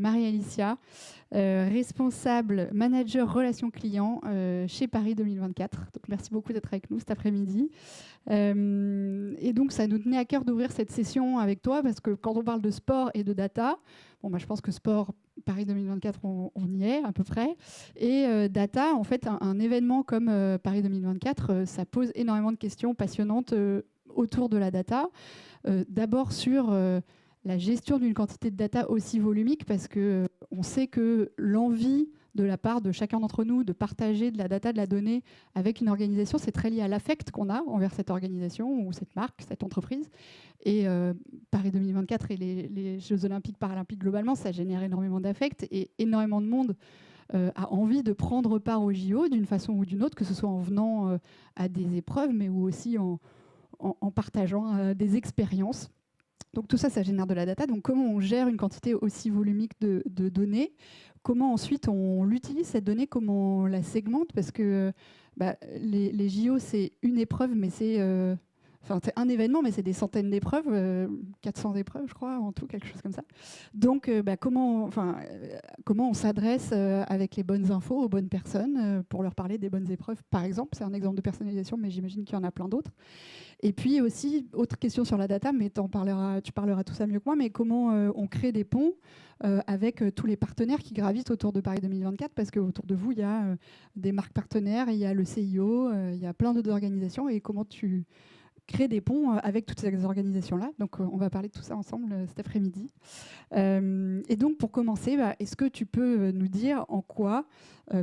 Marie-Alicia, responsable manager relations clients chez Paris 2024. Donc, merci beaucoup d'être avec nous cet après-midi. Et donc, ça nous tenait à cœur d'ouvrir cette session avec toi parce que quand on parle de sport et de data, je pense que sport, Paris 2024, on y est à peu près. Et data, en fait, un événement comme Paris 2024, ça pose énormément de questions passionnantes autour de la data. D'abord sur la gestion d'une quantité de data aussi volumique, parce qu'on sait que l'envie de la part de chacun d'entre nous de partager de la data, de la donnée avec une organisation, c'est très lié à l'affect qu'on a envers cette organisation ou cette marque, cette entreprise. Et Paris 2024 et les Jeux Olympiques, Paralympiques, globalement, ça génère énormément d'affect et énormément de monde a envie de prendre part au JO d'une façon ou d'une autre, que ce soit en venant à des épreuves, mais aussi en partageant des expériences. Donc tout ça, ça génère de la data. Donc comment on gère une quantité aussi volumique de données? Comment ensuite on l'utilise, cette donnée? Comment on la segmente? Parce que les JO, c'est une épreuve, mais c'est un événement, mais c'est des centaines d'épreuves, 400 épreuves, je crois, en tout, quelque chose comme ça. Donc, comment on s'adresse avec les bonnes infos aux bonnes personnes pour leur parler des bonnes épreuves, par exemple. C'est un exemple de personnalisation, mais j'imagine qu'il y en a plein d'autres. Et puis aussi, autre question sur la data, mais tu parleras tout ça mieux que moi, mais comment on crée des ponts avec tous les partenaires qui gravitent autour de Paris 2024, parce qu'autour de vous, il y a des marques partenaires, il y a le CIO, il y a plein d'autres organisations, et comment tu crées des ponts avec toutes ces organisations-là. Donc, on va parler de tout ça ensemble cet après-midi. Et donc, pour commencer, est-ce que tu peux nous dire en quoi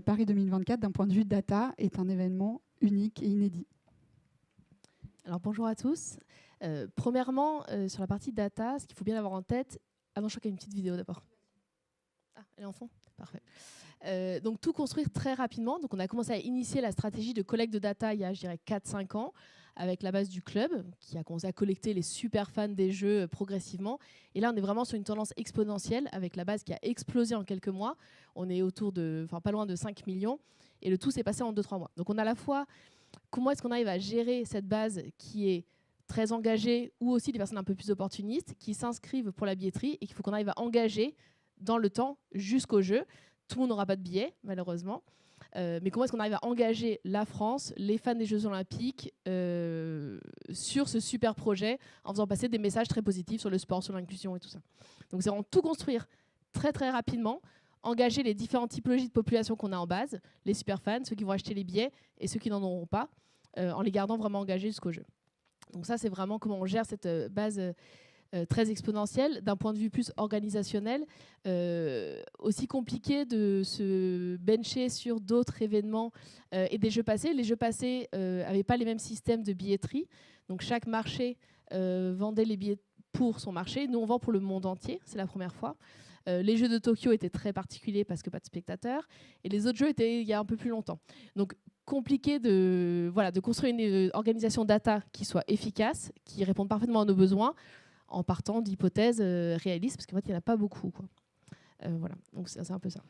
Paris 2024, d'un point de vue data, est un événement unique et inédit? Alors bonjour à tous. Premièrement, sur la partie data, ce qu'il faut bien avoir en tête... Ah non, je crois qu'il y a une petite vidéo d'abord. Ah, elle est en fond? Parfait. Donc tout construire très rapidement. Donc on a commencé à initier la stratégie de collecte de data il y a, je dirais, 4-5 ans, avec la base du club, qui a commencé à collecter les super fans des jeux progressivement. Et là, on est vraiment sur une tendance exponentielle, avec la base qui a explosé en quelques mois. On est autour de, pas loin de 5 millions. Et le tout s'est passé en 2-3 mois. Donc on a à la fois... Comment est-ce qu'on arrive à gérer cette base qui est très engagée, ou aussi des personnes un peu plus opportunistes qui s'inscrivent pour la billetterie et qu'il faut qu'on arrive à engager dans le temps jusqu'au jeu. Tout le monde n'aura pas de billets, malheureusement. Mais comment est-ce qu'on arrive à engager la France, les fans des Jeux Olympiques, sur ce super projet, en faisant passer des messages très positifs sur le sport, sur l'inclusion et tout ça. Donc c'est vraiment tout construire très très rapidement, engager les différentes typologies de population qu'on a en base, les super fans, ceux qui vont acheter les billets et ceux qui n'en auront pas, en les gardant vraiment engagés jusqu'au jeu. Donc ça, c'est vraiment comment on gère cette base très exponentielle. D'un point de vue plus organisationnel, aussi compliqué de se bencher sur d'autres événements et des jeux passés. Les jeux passés n'avaient pas les mêmes systèmes de billetterie. Donc chaque marché vendait les billets pour son marché. Nous, on vend pour le monde entier. C'est la première fois. Les jeux de Tokyo étaient très particuliers parce que pas de spectateurs. Et les autres jeux étaient il y a un peu plus longtemps. Donc, compliqué de construire une organisation data qui soit efficace, qui réponde parfaitement à nos besoins, en partant d'hypothèses réalistes, parce qu'en fait, il n'y en a pas beaucoup, quoi. Voilà, donc c'est un peu ça.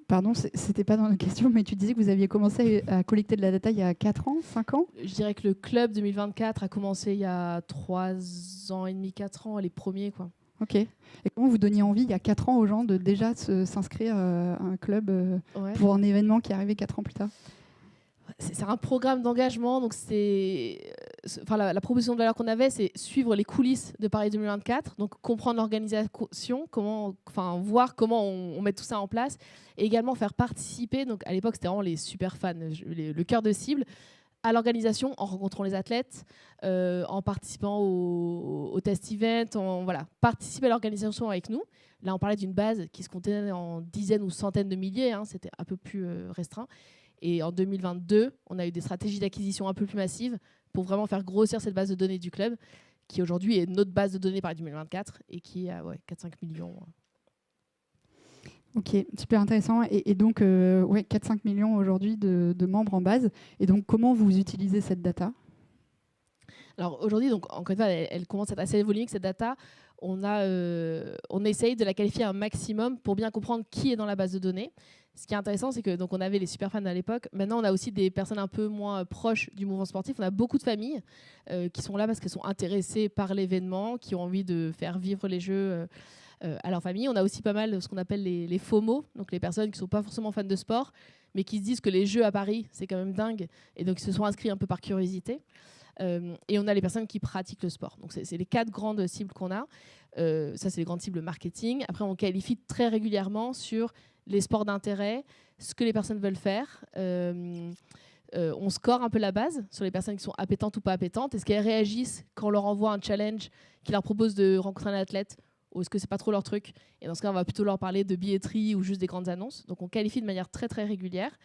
Pardon, c'était pas dans la question, mais tu disais que vous aviez commencé à collecter de la data il y a 4 ans, 5 ans? Je dirais que le club 2024 a commencé il y a 3 ans et demi, 4 ans, les premiers, quoi. Ok. Et comment vous donniez envie, il y a 4 ans, aux gens de déjà s'inscrire à un club pour un événement qui arrivait 4 ans plus tard? C'est un programme d'engagement, donc la proposition de valeur qu'on avait, c'est suivre les coulisses de Paris 2024, donc comprendre l'organisation, voir comment on met tout ça en place, et également faire participer, donc à l'époque c'était vraiment les super fans, le cœur de cible, à l'organisation en rencontrant les athlètes, en participant au test event, participer à l'organisation avec nous. Là on parlait d'une base qui se comptait en dizaines ou centaines de milliers, c'était un peu plus restreint. Et en 2022, on a eu des stratégies d'acquisition un peu plus massives pour vraiment faire grossir cette base de données du club, qui aujourd'hui est notre base de données Paris 2024 et qui est à 4-5 millions. Ok, super intéressant. Et donc, 4-5 millions aujourd'hui de membres en base. Et donc, comment vous utilisez cette data? Alors aujourd'hui, donc, encore une fois, elle commence à être assez volumique, cette data. On essaye de la qualifier un maximum pour bien comprendre qui est dans la base de données. Ce qui est intéressant, c'est que donc, on avait les super fans à l'époque. Maintenant, on a aussi des personnes un peu moins proches du mouvement sportif. On a beaucoup de familles qui sont là parce qu'elles sont intéressées par l'événement, qui ont envie de faire vivre les Jeux à leur famille. On a aussi pas mal ce qu'on appelle les FOMO, donc les personnes qui ne sont pas forcément fans de sport, mais qui se disent que les jeux à Paris, c'est quand même dingue, et donc ils se sont inscrits un peu par curiosité. Et on a les personnes qui pratiquent le sport. Donc c'est les 4 grandes cibles qu'on a. Ça, c'est les grandes cibles marketing. Après, on qualifie très régulièrement sur les sports d'intérêt, ce que les personnes veulent faire. On score un peu la base sur les personnes qui sont appétentes ou pas appétentes. Est-ce qu'elles réagissent quand on leur envoie un challenge qui leur propose de rencontrer un athlète, ou est-ce que c'est pas trop leur truc? Et dans ce cas, on va plutôt leur parler de billetterie ou juste des grandes annonces. Donc on qualifie de manière très très régulière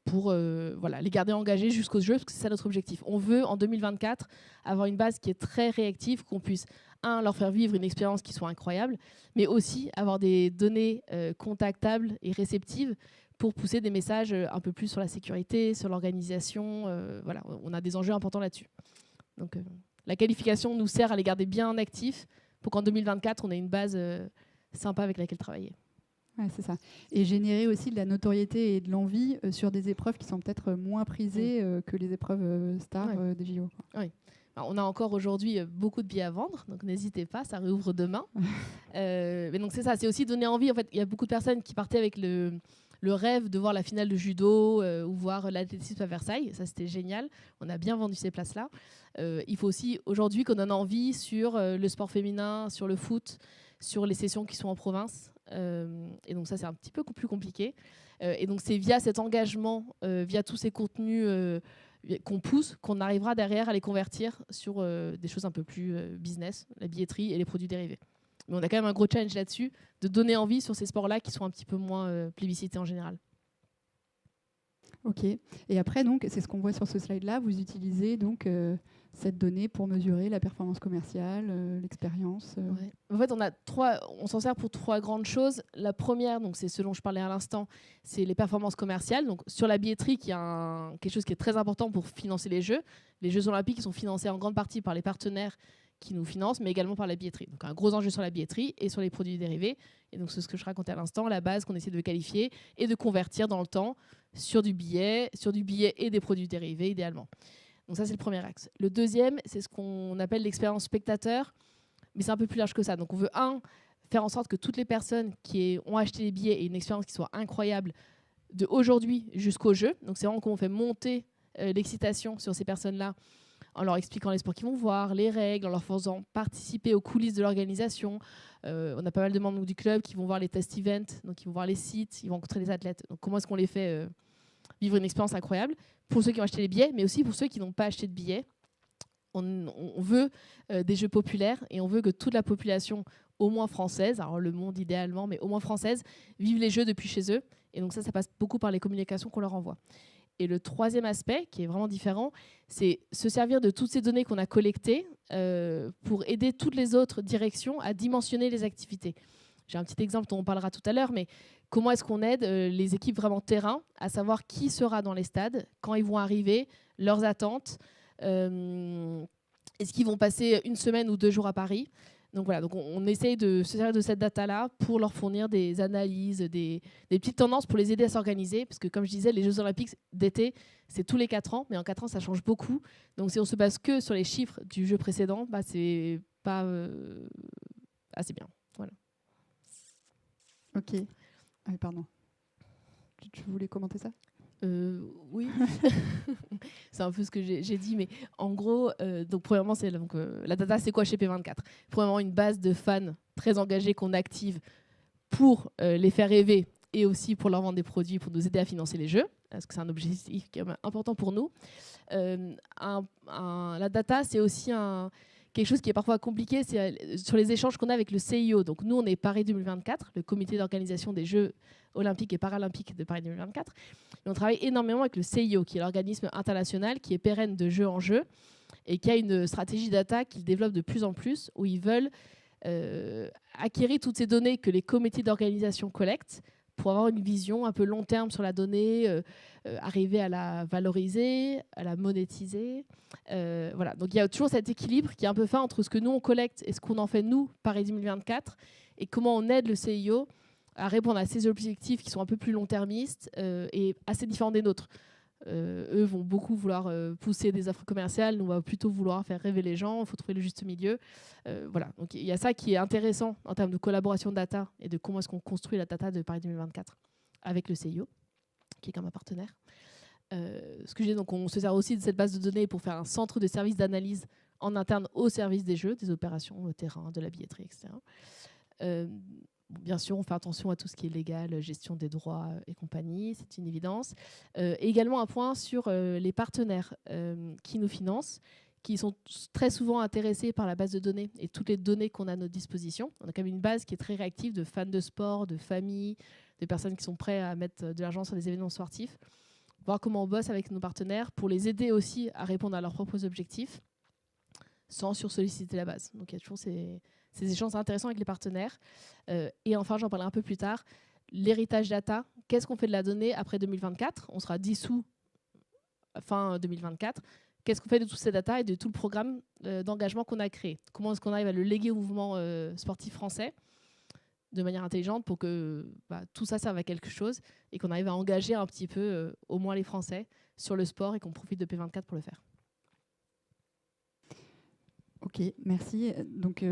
pour les garder engagés jusqu'au jeu, parce que c'est ça notre objectif. On veut en 2024 avoir une base qui est très réactive, qu'on puisse leur faire vivre une expérience qui soit incroyable, mais aussi avoir des données contactables et réceptives pour pousser des messages un peu plus sur la sécurité, sur l'organisation. On a des enjeux importants là-dessus. Donc, la qualification nous sert à les garder bien actifs pour qu'en 2024, on ait une base sympa avec laquelle travailler. Ouais, c'est ça. Et générer aussi de la notoriété et de l'envie sur des épreuves qui sont peut-être moins prisées que les épreuves stars des JO. Oui. Alors, on a encore aujourd'hui beaucoup de billets à vendre, donc n'hésitez pas, ça réouvre demain. Mais donc c'est ça, c'est aussi donner envie. En fait, il y a beaucoup de personnes qui partaient avec le rêve de voir la finale de judo ou voir l'athlétisme à Versailles. Ça, c'était génial. On a bien vendu ces places-là. Il faut aussi aujourd'hui qu'on donne envie sur le sport féminin, sur le foot, sur les sessions qui sont en province. Et donc ça, c'est un petit peu plus compliqué. Et donc c'est via cet engagement, via tous ces contenus qu'on pousse, qu'on arrivera derrière à les convertir sur des choses un peu plus business, la billetterie et les produits dérivés. Mais on a quand même un gros challenge là-dessus, de donner envie sur ces sports-là qui sont un petit peu moins plébiscités en général. Ok. Et après, donc, c'est ce qu'on voit sur ce slide-là. Vous utilisez donc cette donnée pour mesurer la performance commerciale, l'expérience. Ouais. En fait, on s'en sert pour 3 grandes choses. La première, donc, c'est ce dont je parlais à l'instant, c'est les performances commerciales. Donc, sur la billetterie, qui est quelque chose qui est très important pour financer les Jeux. Les Jeux Olympiques sont financés en grande partie par les partenaires qui nous financent, mais également par la billetterie. Donc, un gros enjeu sur la billetterie et sur les produits dérivés. Et donc, c'est ce que je racontais à l'instant, la base qu'on essaie de qualifier et de convertir dans le temps sur du billet et des produits dérivés, idéalement. Donc ça, c'est le premier axe. Le deuxième, c'est ce qu'on appelle l'expérience spectateur, mais c'est un peu plus large que ça. Donc on veut, faire en sorte que toutes les personnes qui ont acheté les billets aient une expérience qui soit incroyable de aujourd'hui jusqu'au jeu. Donc c'est vraiment qu'on fait monter l'excitation sur ces personnes-là en leur expliquant les sports qu'ils vont voir, les règles, en leur faisant participer aux coulisses de l'organisation. On a pas mal de membres du club qui vont voir les test events, donc ils vont voir les sites, ils vont rencontrer les athlètes. Donc comment est-ce qu'on les fait vivre une expérience incroyable pour ceux qui ont acheté les billets, mais aussi pour ceux qui n'ont pas acheté de billets. On veut des jeux populaires et on veut que toute la population, au moins française, alors le monde idéalement, mais au moins française, vive les jeux depuis chez eux. Et donc ça passe beaucoup par les communications qu'on leur envoie. Et le troisième aspect, qui est vraiment différent, c'est se servir de toutes ces données qu'on a collectées pour aider toutes les autres directions à dimensionner les activités. J'ai un petit exemple dont on parlera tout à l'heure, mais comment est-ce qu'on aide les équipes vraiment terrain à savoir qui sera dans les stades, quand ils vont arriver, leurs attentes, est-ce qu'ils vont passer 1 semaine ou 2 jours à Paris. Donc voilà, donc on essaye de se servir de cette data-là pour leur fournir des analyses, des petites tendances pour les aider à s'organiser. Parce que comme je disais, les Jeux Olympiques d'été, c'est tous les 4 ans, mais en 4 ans, ça change beaucoup. Donc si on se base que sur les chiffres du jeu précédent, c'est pas assez bien. Voilà. Ok. Pardon. Tu voulais commenter ça ? Oui, c'est un peu ce que j'ai dit, mais en gros, donc premièrement, la data, c'est quoi chez P24 ? Premièrement, une base de fans très engagés qu'on active pour les faire rêver et aussi pour leur vendre des produits pour nous aider à financer les jeux, parce que c'est un objectif qui est important pour nous. La data, c'est aussi quelque chose qui est parfois compliqué, c'est sur les échanges qu'on a avec le CIO. Donc nous, on est Paris 2024, le comité d'organisation des Jeux olympiques et paralympiques de Paris 2024. Et on travaille énormément avec le CIO, qui est l'organisme international qui est pérenne de jeu en jeu et qui a une stratégie data qu'ils développent de plus en plus, où ils veulent acquérir toutes ces données que les comités d'organisation collectent pour avoir une vision un peu long terme sur la donnée, arriver à la valoriser, à la monétiser. Voilà. Donc il y a toujours cet équilibre qui est un peu fin entre ce que nous on collecte et ce qu'on en fait nous, Paris 2024, et comment on aide le CIO à répondre à ces objectifs qui sont un peu plus long-termistes et assez différents des nôtres. Eux vont beaucoup vouloir pousser des offres commerciales, nous on va plutôt vouloir faire rêver les gens, il faut trouver le juste milieu. Voilà. Donc il y a ça qui est intéressant en termes de collaboration data et de comment est-ce qu'on construit la data de Paris 2024 avec le CIO, qui est comme un partenaire. Ce que je dis, donc on se sert aussi de cette base de données pour faire un centre de services d'analyse en interne au service des jeux, des opérations, au terrain, de la billetterie, etc. Bien sûr, on fait attention à tout ce qui est légal, gestion des droits et compagnie, c'est une évidence. Également un point sur les partenaires qui nous financent, qui sont très souvent intéressés par la base de données et toutes les données qu'on a à notre disposition. On a quand même une base qui est très réactive de fans de sport, de familles, de personnes qui sont prêtes à mettre de l'argent sur des événements sportifs. Voir comment on bosse avec nos partenaires pour les aider aussi à répondre à leurs propres objectifs sans sursolliciter la base. Donc il y a toujours ces échanges intéressants avec les partenaires. Et enfin, j'en parlerai un peu plus tard, l'héritage data. Qu'est-ce qu'on fait de la donnée après 2024 ? On sera dissous fin 2024. Qu'est-ce qu'on fait de toutes ces data et de tout le programme d'engagement qu'on a créé ? Comment est-ce qu'on arrive à le léguer au mouvement sportif français de manière intelligente pour que tout ça serve à quelque chose et qu'on arrive à engager un petit peu au moins les Français sur le sport et qu'on profite de P24 pour le faire. Ok, merci. Donc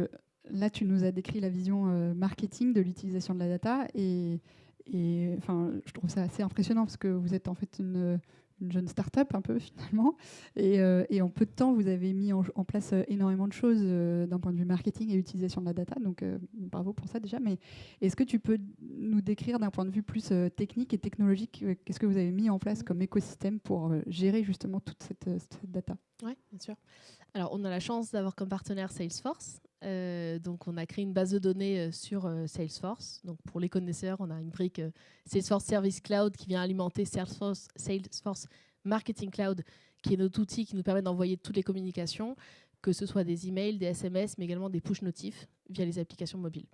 là, tu nous as décrit la vision marketing de l'utilisation de la data et je trouve ça assez impressionnant parce que vous êtes en fait une jeune start-up un peu finalement et en peu de temps, vous avez mis en place énormément de choses d'un point de vue marketing et utilisation de la data. Donc bravo pour ça déjà. Mais est-ce que tu peux nous décrire d'un point de vue plus technique et technologique qu'est-ce que vous avez mis en place comme écosystème pour gérer justement toute cette data ? Oui, bien sûr. Alors, on a la chance d'avoir comme partenaire Salesforce. Donc, on a créé une base de données sur Salesforce. Donc, pour les connaisseurs, on a une brique Salesforce Service Cloud qui vient alimenter Salesforce Marketing Cloud, qui est notre outil qui nous permet d'envoyer toutes les communications, que ce soit des emails, des SMS, mais également des push notifs via les applications mobiles.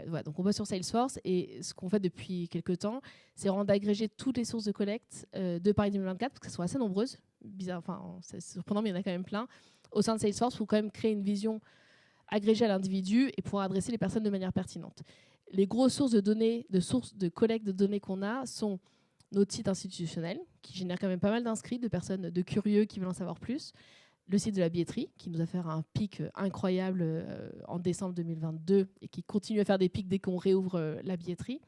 Voilà, donc, on bosse sur Salesforce et ce qu'on fait depuis quelques temps, c'est vraiment d'agréger toutes les sources de collecte de Paris 2024, parce qu'elles sont assez nombreuses. Bizarre, enfin, c'est surprenant, mais il y en a quand même plein. Au sein de Salesforce, il faut quand même créer une vision agrégée à l'individu et pouvoir adresser les personnes de manière pertinente. Les grosses sources de données, de collecte de données qu'on a sont notre site institutionnel, qui génère quand même pas mal d'inscrits, de personnes, de curieux qui veulent en savoir plus. Le site de la billetterie, qui nous a fait un pic incroyable en décembre 2022 et qui continue à faire des pics dès qu'on réouvre la billetterie.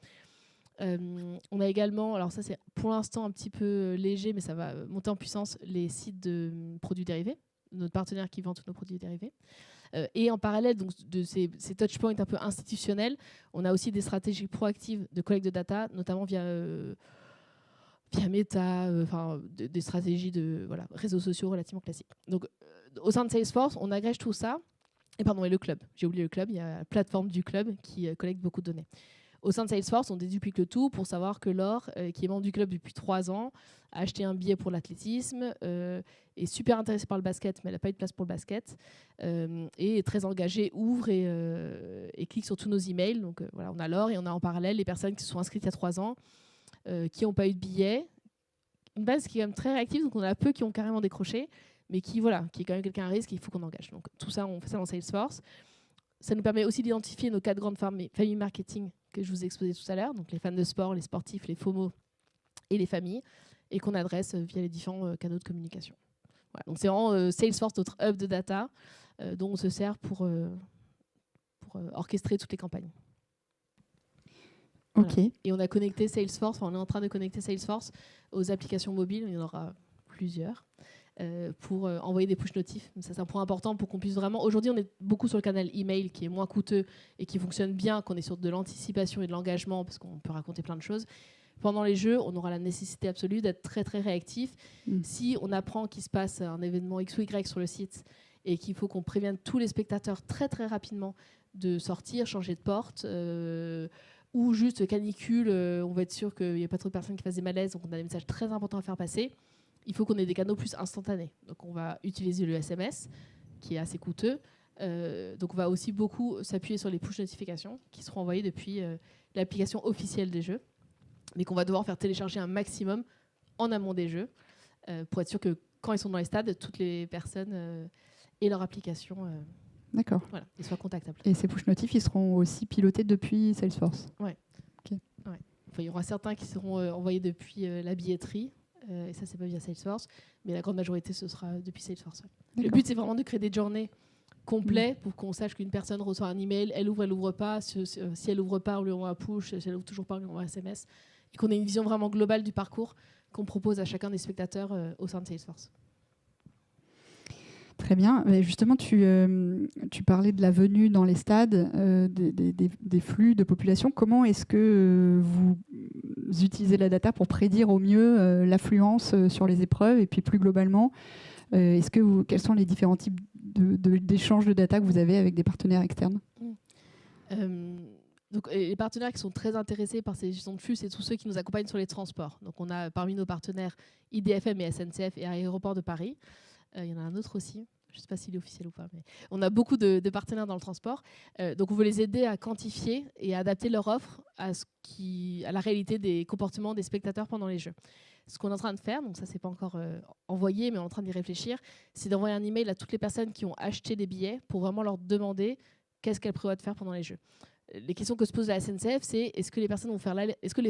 On a également, alors ça c'est pour l'instant un petit peu léger, mais ça va monter en puissance, les sites de produits dérivés, notre partenaire qui vend tous nos produits dérivés. Et en parallèle donc, de ces touchpoints un peu institutionnels, on a aussi des stratégies proactives de collecte de data, notamment via Meta, des stratégies de réseaux sociaux relativement classiques. Donc, au sein de Salesforce, on agrège tout ça. Et le club. J'ai oublié le club. Il y a la plateforme du club qui collecte beaucoup de données. Au sein de Salesforce, on déduplique le tout pour savoir que Laure, qui est membre du club depuis 3 ans, a acheté un billet pour l'athlétisme, est super intéressée par le basket, mais elle n'a pas eu de place pour le basket, et est très engagée, ouvre et clique sur tous nos emails. Donc voilà, on a Laure et on a en parallèle les personnes qui se sont inscrites il y a 3 ans, qui n'ont pas eu de billet. Une base qui est quand même très réactive, donc on a peu qui ont carrément décroché, mais qui est quand même quelqu'un à risque, il faut qu'on engage. Donc tout ça, on fait ça dans Salesforce. Ça nous permet aussi d'identifier nos 4 grandes familles marketing que je vous ai exposées tout à l'heure, donc les fans de sport, les sportifs, les FOMO et les familles, et qu'on adresse via les différents canaux de communication. Voilà, donc c'est vraiment Salesforce, notre hub de data, dont on se sert pour orchestrer toutes les campagnes. Ok. Voilà. Et on a connecté Salesforce, on est en train de connecter Salesforce aux applications mobiles, il y en aura plusieurs, pour envoyer des push notifs. Ça, c'est un point important pour qu'on puisse vraiment... Aujourd'hui, on est beaucoup sur le canal email qui est moins coûteux et qui fonctionne bien, qu'on est sur de l'anticipation et de l'engagement parce qu'on peut raconter plein de choses. Pendant les jeux, on aura la nécessité absolue d'être très, très réactif. Si on apprend qu'il se passe un événement X ou Y sur le site et qu'il faut qu'on prévienne tous les spectateurs très, très rapidement de sortir, changer de porte... ou juste canicule, on va être sûr qu'il n'y a pas trop de personnes qui fassent des malaises, donc on a des messages très importants à faire passer. Il faut qu'on ait des canaux plus instantanés. Donc on va utiliser le SMS, qui est assez coûteux. Donc on va aussi beaucoup s'appuyer sur les push notifications, qui seront envoyées depuis l'application officielle des jeux, mais qu'on va devoir faire télécharger un maximum en amont des jeux, pour être sûr que quand ils sont dans les stades, toutes les personnes et leur application... D'accord. Voilà, ils soient contactables. Et ces push notifs, ils seront aussi pilotés depuis Salesforce. Ouais. Okay. Ouais. Enfin, il y aura certains qui seront envoyés depuis la billetterie, et ça, c'est pas via Salesforce, mais la grande majorité, ce sera depuis Salesforce. Ouais. Le D'accord. but, c'est vraiment de créer des journées complètes pour qu'on sache qu'une personne reçoit un email, elle ouvre pas. Si elle ouvre pas, on lui envoie un push. Si elle ouvre toujours pas, on lui envoie un SMS. Et qu'on ait une vision vraiment globale du parcours qu'on propose à chacun des spectateurs au sein de Salesforce. Très bien. Mais justement, tu parlais de la venue dans les stades, des flux de population. Comment est-ce que vous utilisez la data pour prédire au mieux l'affluence sur les épreuves? Et puis plus globalement, quels sont les différents types d'échanges de data que vous avez avec des partenaires externes? Donc, les partenaires qui sont très intéressés par ces gestions de flux, c'est tous ceux qui nous accompagnent sur les transports. Donc, on a parmi nos partenaires IDFM et SNCF et Aéroports de Paris. Il y en a un autre aussi. Je ne sais pas s'il est officiel ou pas, mais on a beaucoup de partenaires dans le transport. Donc, on veut les aider à quantifier et à adapter leur offre à la réalité des comportements des spectateurs pendant les Jeux. Ce qu'on est en train de faire, donc ça, c'est pas encore envoyé, mais on est en train d'y réfléchir, c'est d'envoyer un email à toutes les personnes qui ont acheté des billets pour vraiment leur demander qu'est-ce qu'elles prévoient de faire pendant les Jeux. Les questions que se pose la SNCF, c'est est-ce que les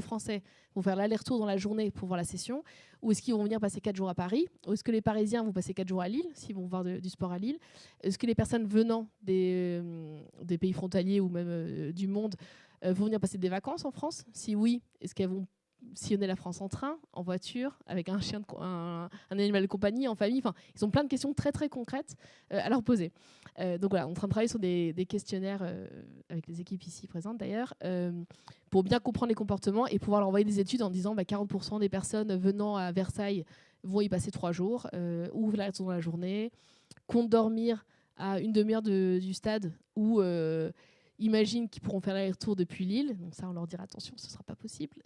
Français vont faire l'aller-retour dans la journée pour voir la session, ou est-ce qu'ils vont venir passer 4 jours à Paris, ou est-ce que les Parisiens vont passer 4 jours à Lille, s'ils vont voir du sport à Lille, est-ce que les personnes venant des pays frontaliers ou même du monde vont venir passer des vacances en France? Si oui, est-ce qu'elles vont sillonner la France en train, en voiture, avec un chien, un animal de compagnie, en famille? Enfin, ils ont plein de questions très très concrètes à leur poser. Donc voilà, on est en train de travailler sur des questionnaires avec les équipes ici présentes d'ailleurs, pour bien comprendre les comportements et pouvoir leur envoyer des études en disant 40% des personnes venant à Versailles vont y passer 3 jours, ouvrent la dans la journée, comptent dormir à une demi-heure du stade ou imaginent qu'ils pourront faire l'aller-retour depuis Lille. Donc ça, on leur dira attention, ce ne sera pas possible.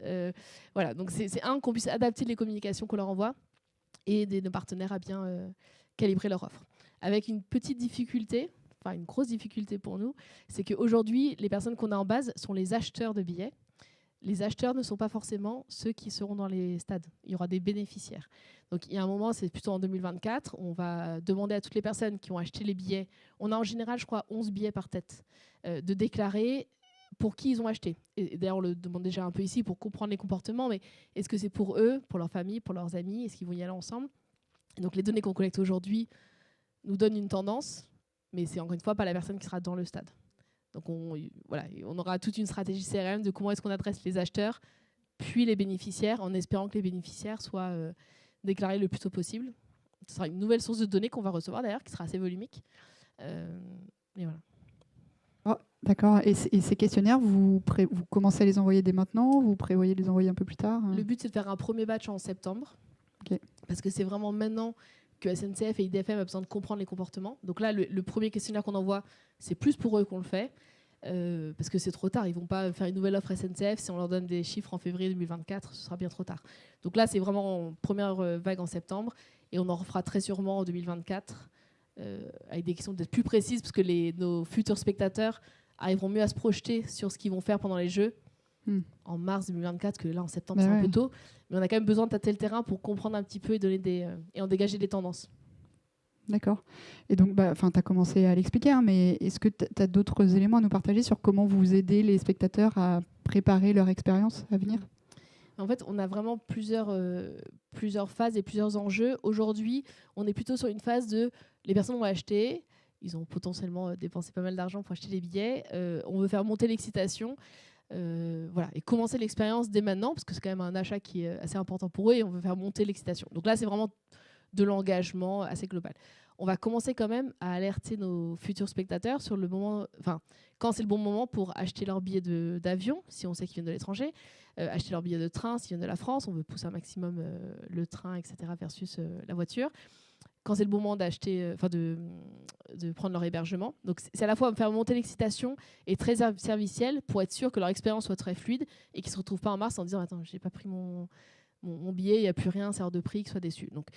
Voilà, donc c'est qu'on puisse adapter les communications qu'on leur envoie et aider nos partenaires à bien calibrer leur offre. Avec une petite difficulté, enfin une grosse difficulté pour nous, c'est qu'aujourd'hui, les personnes qu'on a en base sont les acheteurs de billets. Les acheteurs ne sont pas forcément ceux qui seront dans les stades. Il y aura des bénéficiaires. Donc il y a un moment, c'est plutôt en 2024, on va demander à toutes les personnes qui ont acheté les billets, on a en général, je crois, 11 billets par tête, de déclarer pour qui ils ont acheté. Et d'ailleurs, on le demande déjà un peu ici pour comprendre les comportements, mais est-ce que c'est pour eux, pour leur famille, pour leurs amis? Est-ce qu'ils vont y aller ensemble? Et donc les données qu'on collecte aujourd'hui nous donnent une tendance, mais c'est encore une fois pas la personne qui sera dans le stade. Donc on aura toute une stratégie CRM de comment est-ce qu'on adresse les acheteurs, puis les bénéficiaires, en espérant que les bénéficiaires soient déclarés le plus tôt possible. Ce sera une nouvelle source de données qu'on va recevoir d'ailleurs, qui sera assez volumique. Et voilà. Oh, d'accord. Et ces questionnaires, vous commencez à les envoyer dès maintenant? Vous prévoyez de les envoyer un peu plus tard? Le but, c'est de faire un premier batch en septembre. Okay. Parce que c'est vraiment maintenant que SNCF et IDFM a besoin de comprendre les comportements. Donc là, le premier questionnaire qu'on envoie, c'est plus pour eux qu'on le fait. Parce que c'est trop tard. Ils ne vont pas faire une nouvelle offre SNCF. Si on leur donne des chiffres en février 2024, ce sera bien trop tard. Donc là, c'est vraiment en première vague en septembre. Et on en refera très sûrement en 2024, avec des questions peut-être plus précises, parce que nos futurs spectateurs arriveront mieux à se projeter sur ce qu'ils vont faire pendant les Jeux en mars 2024, que là, en septembre, c'est un peu tôt. Mais on a quand même besoin de tâter le terrain pour comprendre un petit peu et, et en dégager des tendances. D'accord. Et donc, tu as commencé à l'expliquer, hein, mais est-ce que tu as d'autres éléments à nous partager sur comment vous aidez les spectateurs à préparer leur expérience à venir? En fait, on a vraiment plusieurs phases et plusieurs enjeux. Aujourd'hui, on est plutôt sur une phase de les personnes vont acheter, ils ont potentiellement dépensé pas mal d'argent pour acheter des billets, on veut faire monter l'excitation. Et commencer l'expérience dès maintenant, parce que c'est quand même un achat qui est assez important pour eux et on veut faire monter l'excitation. Donc là, c'est vraiment de l'engagement assez global. On va commencer quand même à alerter nos futurs spectateurs sur le moment, quand c'est le bon moment pour acheter leur billet d'avion, si on sait qu'ils viennent de l'étranger, acheter leur billet de train s'ils viennent de la France, on veut pousser un maximum le train, etc., versus la voiture. Quand c'est le bon moment d'acheter, de prendre leur hébergement. Donc c'est à la fois faire monter l'excitation et très serviciel pour être sûr que leur expérience soit très fluide et qu'ils ne se retrouvent pas en mars en disant attends, j'ai pas pris mon billet, il n'y a plus rien, c'est hors de prix, qu'ils soient déçus. Donc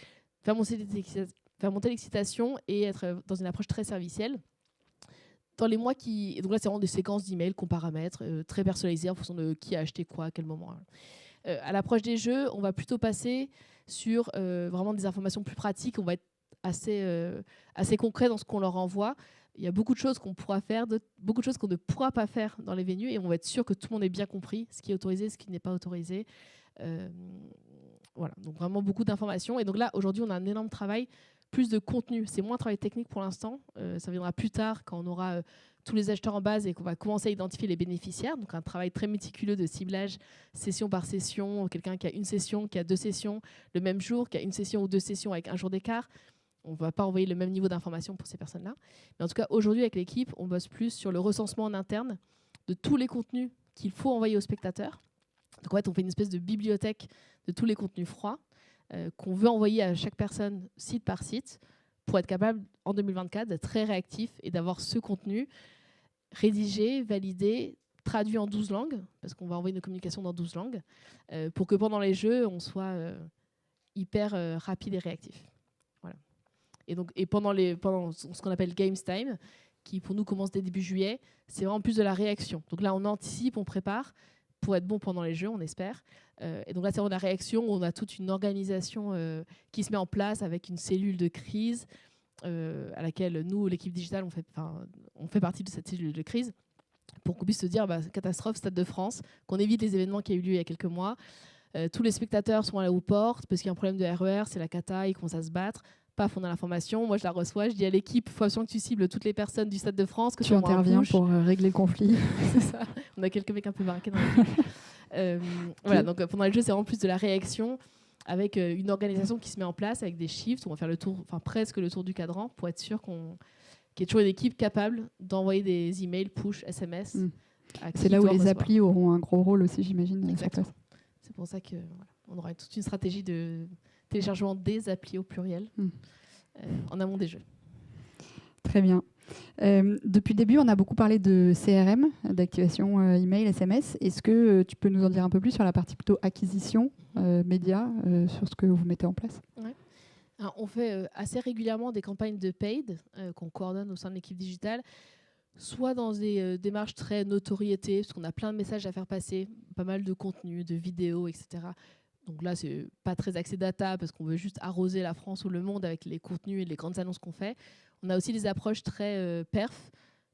faire monter l'excitation et être dans une approche très servicielle. Dans les mois donc là c'est vraiment des séquences d'emails qu'on paramètre, très personnalisées en fonction de qui a acheté quoi à quel moment. À l'approche des Jeux, on va plutôt passer sur vraiment des informations plus pratiques. On va être assez concret dans ce qu'on leur envoie. Il y a beaucoup de choses qu'on pourra faire, beaucoup de choses qu'on ne pourra pas faire dans les venues, et on va être sûr que tout le monde ait bien compris ce qui est autorisé, ce qui n'est pas autorisé. Voilà, donc vraiment beaucoup d'informations. Et donc là, aujourd'hui, on a un énorme travail, plus de contenu. C'est moins un travail technique pour l'instant. Ça viendra plus tard quand on aura tous les acheteurs en base et qu'on va commencer à identifier les bénéficiaires. Donc un travail très méticuleux de ciblage, session par session. Quelqu'un qui a une session, qui a 2 sessions le même jour, qui a une session ou 2 sessions avec un jour d'écart. On ne va pas envoyer le même niveau d'information pour ces personnes-là. Mais en tout cas, aujourd'hui, avec l'équipe, on bosse plus sur le recensement en interne de tous les contenus qu'il faut envoyer aux spectateurs. Donc en fait, on fait une espèce de bibliothèque de tous les contenus froids qu'on veut envoyer à chaque personne site par site pour être capable, en 2024, d'être très réactif et d'avoir ce contenu rédigé, validé, traduit en 12 langues, parce qu'on va envoyer nos communications dans 12 langues, pour que pendant les jeux, on soit hyper rapide et réactif. Voilà. Et pendant ce qu'on appelle Games Time, qui pour nous commence dès début juillet, c'est vraiment plus de la réaction. Donc là, on anticipe, on prépare pour être bon pendant les jeux, on espère. Et donc là, c'est vraiment la réaction. On a toute une organisation qui se met en place avec une cellule de crise à laquelle nous, l'équipe digitale, on fait partie de cette cellule de crise pour qu'on puisse se dire catastrophe, Stade de France, qu'on évite les événements qui ont eu lieu il y a quelques mois. Tous les spectateurs sont allés aux portes parce qu'il y a un problème de RER, c'est la cata, ils commencent à se battre. Paf, on a l'information, moi je la reçois, je dis à l'équipe, il faut absolument que tu cibles toutes les personnes du Stade de France. Que tu interviens pour régler le conflit. C'est ça, on a quelques mecs un peu baraqués dans l'équipe. Voilà, donc pendant les jeux, c'est vraiment plus de la réaction avec une organisation qui se met en place avec des shifts. On va faire le tour, presque le tour du cadran pour être sûr qu'il y ait toujours une équipe capable d'envoyer des emails, push, SMS. C'est là où les applis auront un gros rôle aussi, j'imagine. Exactement. C'est pour ça qu'on aura toute une stratégie de téléchargement des applis au pluriel en amont des jeux. Très bien. Depuis le début, on a beaucoup parlé de CRM, d'activation email, SMS. Est-ce que tu peux nous en dire un peu plus sur la partie plutôt acquisition, médias, sur ce que vous mettez en place? Ouais. Alors, on fait assez régulièrement des campagnes de paid qu'on coordonne au sein de l'équipe digitale, soit dans des démarches très notoriété, parce qu'on a plein de messages à faire passer, pas mal de contenu, de vidéos, etc. Donc là, c'est pas très axé data parce qu'on veut juste arroser la France ou le monde avec les contenus et les grandes annonces qu'on fait. On a aussi des approches très perf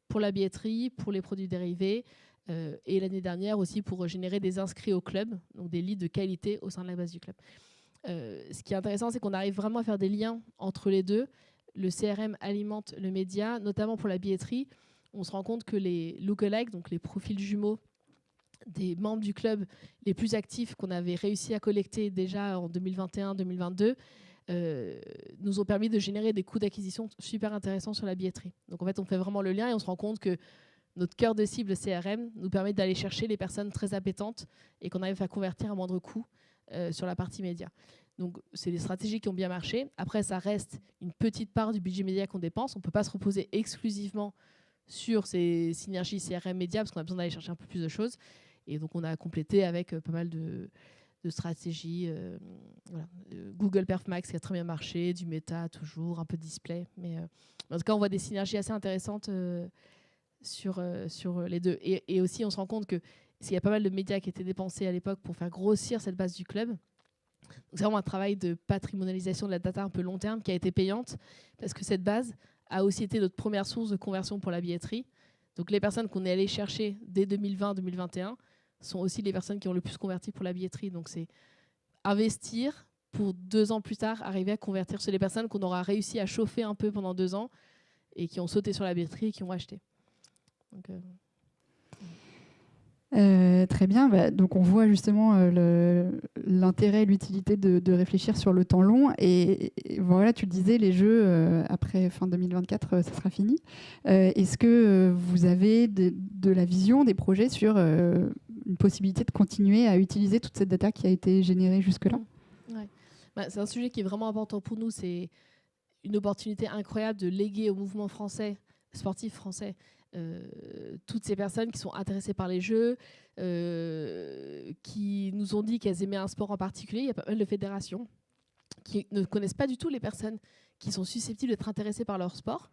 pour la billetterie, pour les produits dérivés et l'année dernière aussi pour générer des inscrits au club, donc des leads de qualité au sein de la base du club. Ce qui est intéressant, c'est qu'on arrive vraiment à faire des liens entre les deux. Le CRM alimente le média, notamment pour la billetterie. On se rend compte que les lookalikes, donc les profils jumeaux des membres du club les plus actifs qu'on avait réussi à collecter déjà en 2021-2022 nous ont permis de générer des coûts d'acquisition super intéressants sur la billetterie. Donc en fait, on fait vraiment le lien et on se rend compte que notre cœur de cible CRM nous permet d'aller chercher les personnes très appétentes et qu'on arrive à convertir à moindre coût sur la partie média. Donc c'est des stratégies qui ont bien marché. Après, ça reste une petite part du budget média qu'on dépense. On ne peut pas se reposer exclusivement sur ces synergies CRM média parce qu'on a besoin d'aller chercher un peu plus de choses. Et donc, on a complété avec pas mal de stratégies. Google Perf Max qui a très bien marché, du méta toujours, un peu de display. Mais en tout cas, on voit des synergies assez intéressantes sur les deux. Et aussi, on se rend compte qu'il y a pas mal de médias qui étaient dépensés à l'époque pour faire grossir cette base du club. Donc, c'est vraiment un travail de patrimonialisation de la data un peu long terme qui a été payante parce que cette base a aussi été notre première source de conversion pour la billetterie. Donc, les personnes qu'on est allé chercher dès 2020-2021 sont aussi les personnes qui ont le plus converti pour la billetterie. Donc, c'est investir pour 2 ans plus tard, arriver à convertir sur les personnes qu'on aura réussi à chauffer un peu pendant 2 ans et qui ont sauté sur la billetterie et qui ont acheté. Donc, très bien. Donc, on voit justement l'intérêt et l'utilité de réfléchir sur le temps long. Et voilà, tu le disais, les jeux, après fin 2024, ça sera fini. Est-ce que vous avez de la vision, des projets sur une possibilité de continuer à utiliser toute cette data qui a été générée jusque-là? C'est un sujet qui est vraiment important pour nous. C'est une opportunité incroyable de léguer au mouvement français, sportif français, toutes ces personnes qui sont intéressées par les jeux, qui nous ont dit qu'elles aimaient un sport en particulier. Il y a pas mal de fédérations qui ne connaissent pas du tout les personnes qui sont susceptibles d'être intéressées par leur sport.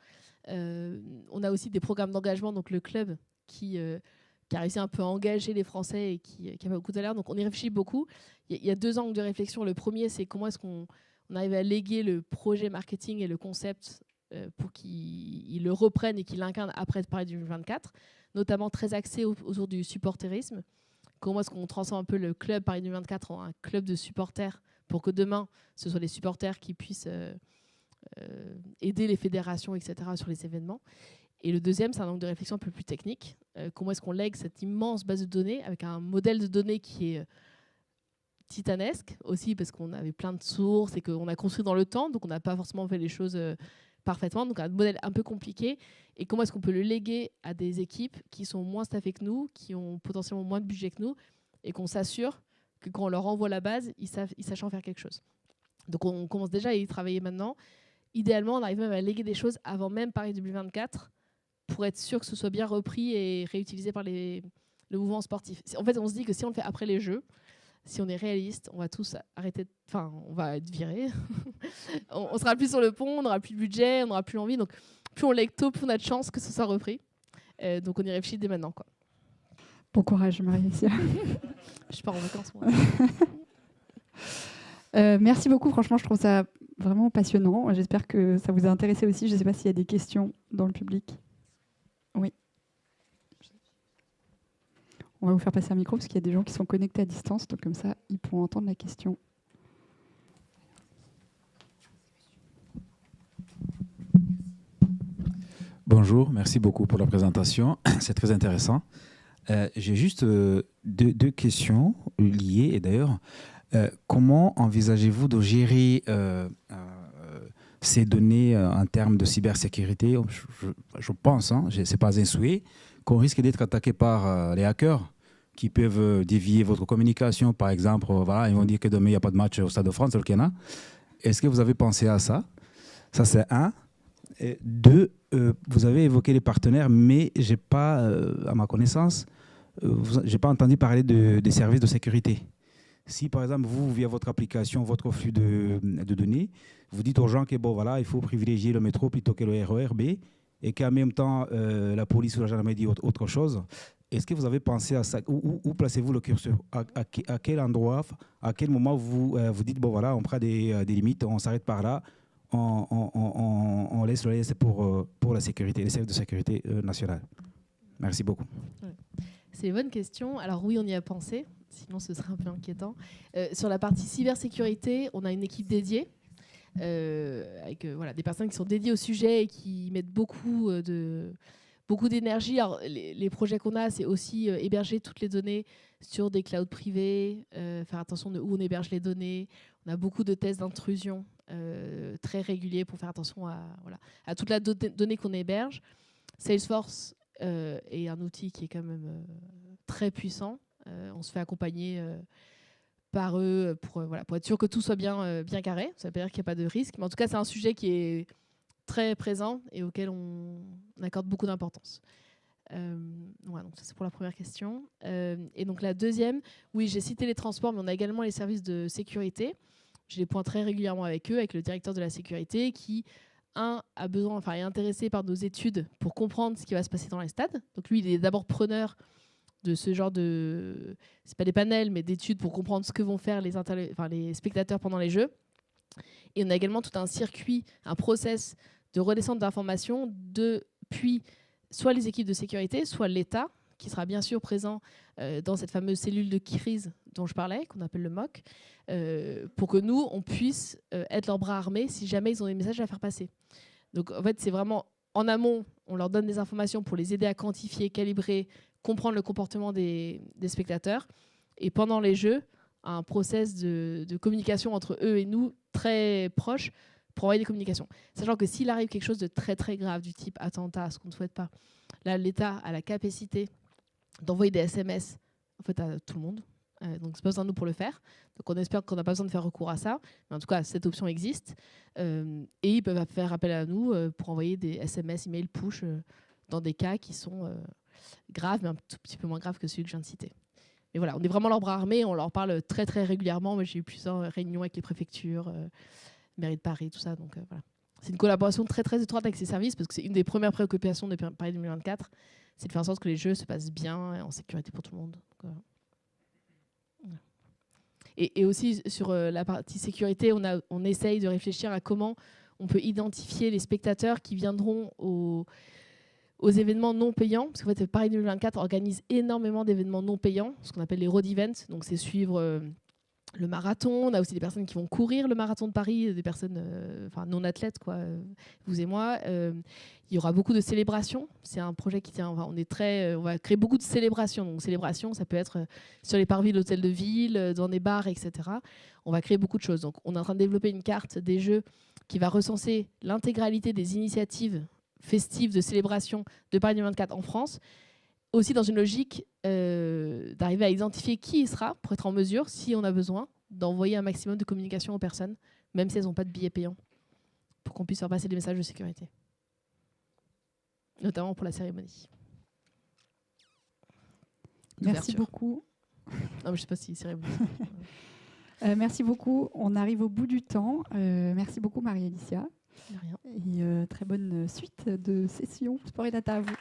On a aussi des programmes d'engagement, donc le club qui a réussi un peu à engager les Français et qui a beaucoup de l'air. Donc on y réfléchit beaucoup. Il y a 2 angles de réflexion. Le premier, c'est comment est-ce qu'on arrive à léguer le projet marketing et le concept pour qu'ils le reprennent et qu'ils l'incarnent après Paris 2024, notamment très axé autour du supporterisme. comment est-ce qu'on transforme un peu le club Paris 2024 en un club de supporters pour que demain, ce soit les supporters qui puissent aider les fédérations, etc., sur les événements. Et le deuxième, c'est un angle de réflexion un peu plus technique. Comment est-ce qu'on lègue cette immense base de données avec un modèle de données qui est titanesque aussi, parce qu'on avait plein de sources et qu'on a construit dans le temps, donc on n'a pas forcément fait les choses parfaitement, donc un modèle un peu compliqué. Et comment est-ce qu'on peut le léguer à des équipes qui sont moins staffées que nous, qui ont potentiellement moins de budget que nous, et qu'on s'assure que quand on leur envoie la base, ils sachent en faire quelque chose. Donc on commence déjà à y travailler maintenant. Idéalement, on arrive même à léguer des choses avant même Paris 2024 pour être sûr que ce soit bien repris et réutilisé par le mouvement sportif. En fait, on se dit que si on le fait après les Jeux, si on est réaliste, on va tous arrêter, on va être virés. on sera plus sur le pont, on n'aura plus de budget, on n'aura plus l'envie. Donc, plus on lègue tôt, plus on a de chances que ce soit repris. Donc, on y réfléchit dès maintenant, quoi. Bon courage, Marie-Alicia. Je pars en vacances, moi. Merci beaucoup. Franchement, je trouve ça vraiment passionnant. J'espère que ça vous a intéressé aussi. Je ne sais pas s'il y a des questions dans le public. Oui. On va vous faire passer un micro parce qu'il y a des gens qui sont connectés à distance. Donc comme ça, ils pourront entendre la question. Bonjour, merci beaucoup pour la présentation. C'est très intéressant. J'ai juste deux questions liées. Et d'ailleurs, comment envisagez-vous de gérer ces données en termes de cybersécurité? Je pense, ce n'est pas un souhait, qu'on risque d'être attaqué par les hackers qui peuvent dévier votre communication. Par exemple, voilà, ils vont dire que demain, il n'y a pas de match au Stade de France, au Kenya. Est-ce que vous avez pensé à ça? Ça, c'est un. Et deux, vous avez évoqué les partenaires, mais je n'ai pas, à ma connaissance, j'ai pas entendu parler des services de sécurité. Si, par exemple, vous, via votre application, votre flux de données, vous dites aux gens que bon, voilà, il faut privilégier le métro plutôt que le RER B, et qu'en même temps, la police ou la gendarmerie dit autre chose, est-ce que vous avez pensé à ça? Où placez-vous le curseur? À quel endroit, à quel moment vous dites, bon, voilà, on prend des limites, on s'arrête par là, on laisse le reste pour la sécurité, les services de sécurité nationale? Merci beaucoup. Ouais. C'est une bonne question. Alors oui, on y a pensé, sinon ce serait un peu inquiétant. Sur la partie cybersécurité, on a une équipe dédiée, avec des personnes qui sont dédiées au sujet et qui mettent beaucoup d'énergie. Alors, les projets qu'on a, c'est aussi héberger toutes les données sur des clouds privés, faire attention de où on héberge les données. On a beaucoup de tests d'intrusion très réguliers pour faire attention à toute la donnée qu'on héberge. Salesforce est un outil qui est quand même très puissant. On se fait accompagner par eux pour être sûr que tout soit bien carré. Ça veut pas dire qu'il n'y a pas de risque, mais en tout cas, c'est un sujet qui est très présent et auquel on accorde beaucoup d'importance. Donc ça, c'est pour la première question. Et donc la deuxième, oui, j'ai cité les transports, mais on a également les services de sécurité. Je les pointe très régulièrement avec eux, avec le directeur de la sécurité qui, est intéressé par nos études pour comprendre ce qui va se passer dans les stades. Donc lui, il est d'abord preneur de ce genre c'est pas des panels, mais d'études pour comprendre ce que vont faire les spectateurs pendant les Jeux. Et on a également tout un circuit, un process de redescente d'informations depuis soit les équipes de sécurité, soit l'État, qui sera bien sûr présent dans cette fameuse cellule de crise dont je parlais, qu'on appelle le MOC, pour que nous, on puisse être leurs bras armés si jamais ils ont des messages à faire passer. Donc en fait, c'est vraiment en amont, on leur donne des informations pour les aider à quantifier, calibrer, comprendre le comportement des spectateurs. Et pendant les Jeux, un process de communication entre eux et nous très proche pour envoyer des communications. Sachant que s'il arrive quelque chose de très très grave du type attentat, ce qu'on ne souhaite pas, là l'État a la capacité d'envoyer des SMS en fait, à tout le monde. Donc c'est pas besoin de nous pour le faire. Donc on espère qu'on n'a pas besoin de faire recours à ça. Mais en tout cas, cette option existe. Et ils peuvent faire appel à nous pour envoyer des SMS, emails, push dans des cas qui sont graves, mais un tout petit peu moins graves que celui que je viens de citer. Mais voilà, on est vraiment leurs bras armés. On leur parle très très régulièrement. Moi, j'ai eu plusieurs réunions avec les préfectures, mairie de Paris, tout ça. Donc voilà. C'est une collaboration très très étroite avec ces services parce que c'est une des premières préoccupations de Paris 2024, c'est de faire en sorte que les Jeux se passent bien et en sécurité pour tout le monde. Donc, voilà. Et aussi sur la partie sécurité, on essaye de réfléchir à comment on peut identifier les spectateurs qui viendront aux aux événements non payants, parce qu'en fait, Paris 2024 organise énormément d'événements non payants, ce qu'on appelle les road events. Donc, c'est suivre le marathon. On a aussi des personnes qui vont courir le marathon de Paris, des personnes non athlètes, quoi, vous et moi. Il y aura beaucoup de célébrations. C'est un projet qui tient. On va créer beaucoup de célébrations. Donc, célébrations, ça peut être sur les parvis d'hôtels de ville, dans des bars, etc. On va créer beaucoup de choses. Donc, on est en train de développer une carte des jeux qui va recenser l'intégralité des initiatives festives de célébration de Paris 2024 en France. Aussi dans une logique d'arriver à identifier qui y sera pour être en mesure, si on a besoin, d'envoyer un maximum de communication aux personnes, même si elles n'ont pas de billets payants, pour qu'on puisse faire passer des messages de sécurité. Notamment pour la cérémonie. Merci beaucoup. Non, mais je ne sais pas si cérémonie. Merci beaucoup. On arrive au bout du temps. Merci beaucoup, Marie-Alicia. De rien. Et très bonne suite de session Sport et Data à vous.